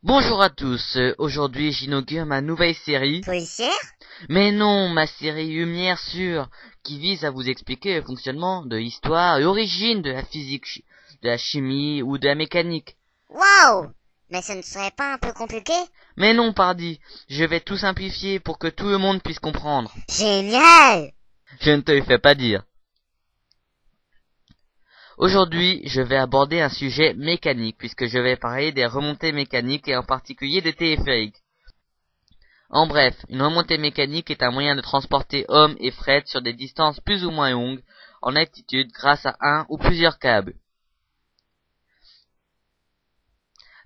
Bonjour à tous, aujourd'hui j'inaugure ma nouvelle série. Policière? Mais non, ma série Lumière Sûre, qui vise à vous expliquer le fonctionnement de l'histoire et l'origine de la physique, de la chimie ou de la mécanique. Waouh! Mais ce ne serait pas un peu compliqué? Mais non, pardi, je vais tout simplifier pour que tout le monde puisse comprendre. Génial! Je ne te le fais pas dire. Aujourd'hui, je vais aborder un sujet mécanique, puisque je vais parler des remontées mécaniques et en particulier des téléphériques. En bref, une remontée mécanique est un moyen de transporter hommes et fret sur des distances plus ou moins longues en altitude grâce à un ou plusieurs câbles.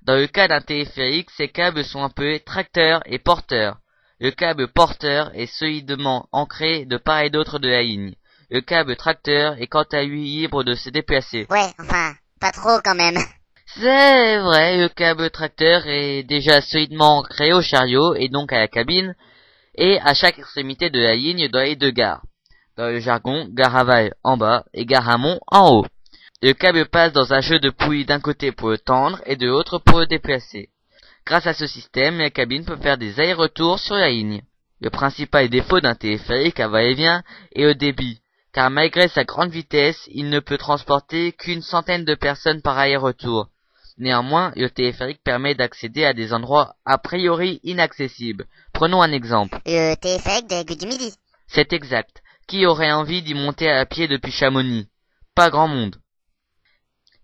Dans le cas d'un téléphérique, ces câbles sont appelés tracteurs et porteurs. Le câble porteur est solidement ancré de part et d'autre de la ligne. Le câble tracteur est quant à lui libre de se déplacer. Ouais, enfin, pas trop quand même. C'est vrai, le câble tracteur est déjà solidement ancré au chariot et donc à la cabine, et à chaque extrémité de la ligne dans les deux gares. Dans le jargon, gare aval en bas et gare amont en haut. Le câble passe dans un jeu de poulies d'un côté pour le tendre et de l'autre pour le déplacer. Grâce à ce système, la cabine peut faire des allers-retours sur la ligne. Le principal défaut d'un téléphérique à va-et-vient est le débit, car malgré sa grande vitesse, il ne peut transporter qu'une centaine de personnes par aller-retour. Néanmoins, le téléphérique permet d'accéder à des endroits a priori inaccessibles. Prenons un exemple. Le téléphérique de l'Aiguille du Midi. C'est exact. Qui aurait envie d'y monter à pied depuis Chamonix? Pas grand monde.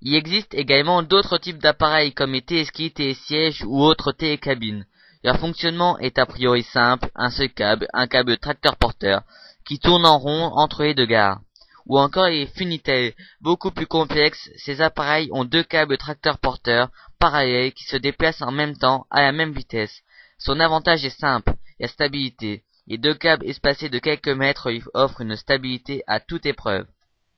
Il existe également d'autres types d'appareils comme les téléskis, télésièges ou autres télécabines. Leur fonctionnement est a priori simple, un seul câble, un câble tracteur-porteur, qui tourne en rond entre les deux gares. Ou encore les Funitel, beaucoup plus complexes, ces appareils ont deux câbles tracteurs-porteurs parallèles qui se déplacent en même temps à la même vitesse. Son avantage est simple, la stabilité. Les deux câbles espacés de quelques mètres lui offrent une stabilité à toute épreuve.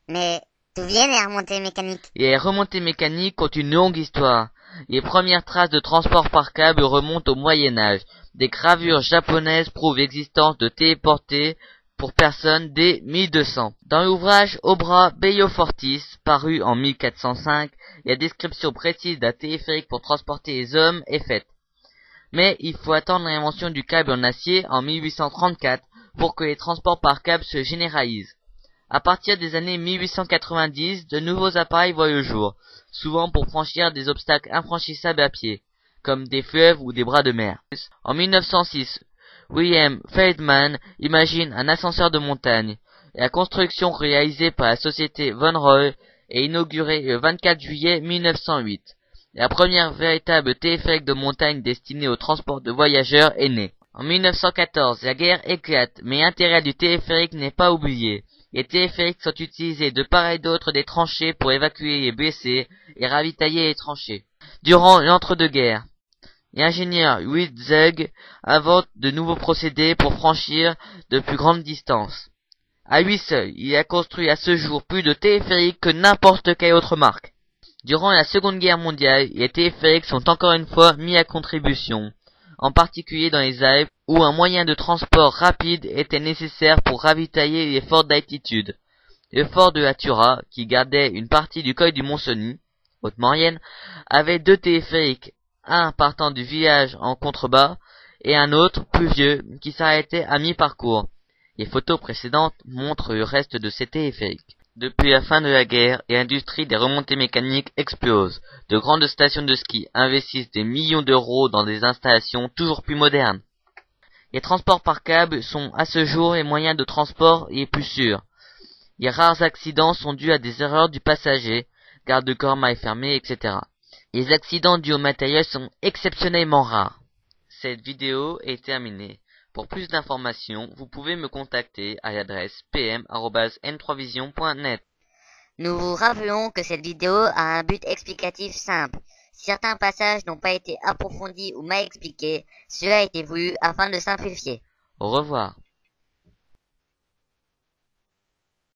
Mais d'où viennent les remontées mécaniques? Les remontées mécaniques ont une longue histoire. Les premières traces de transport par câble remontent au Moyen-Âge. Des gravures japonaises prouvent l'existence de téléportés pour personnes dès 1200. Dans l'ouvrage Obra Bellofortis, paru en 1405, la description précise d'un téléphérique pour transporter les hommes est faite. Mais il faut attendre l'invention du câble en acier en 1834 pour que les transports par câble se généralisent. À partir des années 1890, de nouveaux appareils voient le jour, souvent pour franchir des obstacles infranchissables à pied, comme des fleuves ou des bras de mer. En 1906, William Feldman imagine un ascenseur de montagne. La construction réalisée par la société Von Roll est inaugurée le 24 juillet 1908. La première véritable téléphérique de montagne destinée au transport de voyageurs est née. En 1914, la guerre éclate, mais l'intérêt du téléphérique n'est pas oublié. Les téléphériques sont utilisés de part et d'autre des tranchées pour évacuer les blessés et ravitailler les tranchées. Durant l'entre-deux-guerres, l'ingénieur Louis Zug invente de nouveaux procédés pour franchir de plus grandes distances. À lui seul, il a construit à ce jour plus de téléphériques que n'importe quelle autre marque. Durant la Seconde Guerre mondiale, les téléphériques sont encore une fois mis à contribution, en particulier dans les Alpes, où un moyen de transport rapide était nécessaire pour ravitailler les forts d'altitude. Le fort de la Tura, qui gardait une partie du col du Mont-Cenis, Haute-Maurienne, avait deux téléphériques, un partant du village en contrebas, et un autre, plus vieux, qui s'arrêtait à mi-parcours. Les photos précédentes montrent le reste de ces téléphériques. Depuis la fin de la guerre, l'industrie des remontées mécaniques explose. De grandes stations de ski investissent des millions d'euros dans des installations toujours plus modernes. Les transports par câble sont à ce jour les moyens de transport les plus sûrs. Les rares accidents sont dus à des erreurs du passager, garde-corps mal fermés, etc. Les accidents dus au matériel sont exceptionnellement rares. Cette vidéo est terminée. Pour plus d'informations, vous pouvez me contacter à l'adresse pm@n3vision.net. Nous vous rappelons que cette vidéo a un but explicatif simple. Si certains passages n'ont pas été approfondis ou mal expliqués, cela a été voulu afin de simplifier. Au revoir.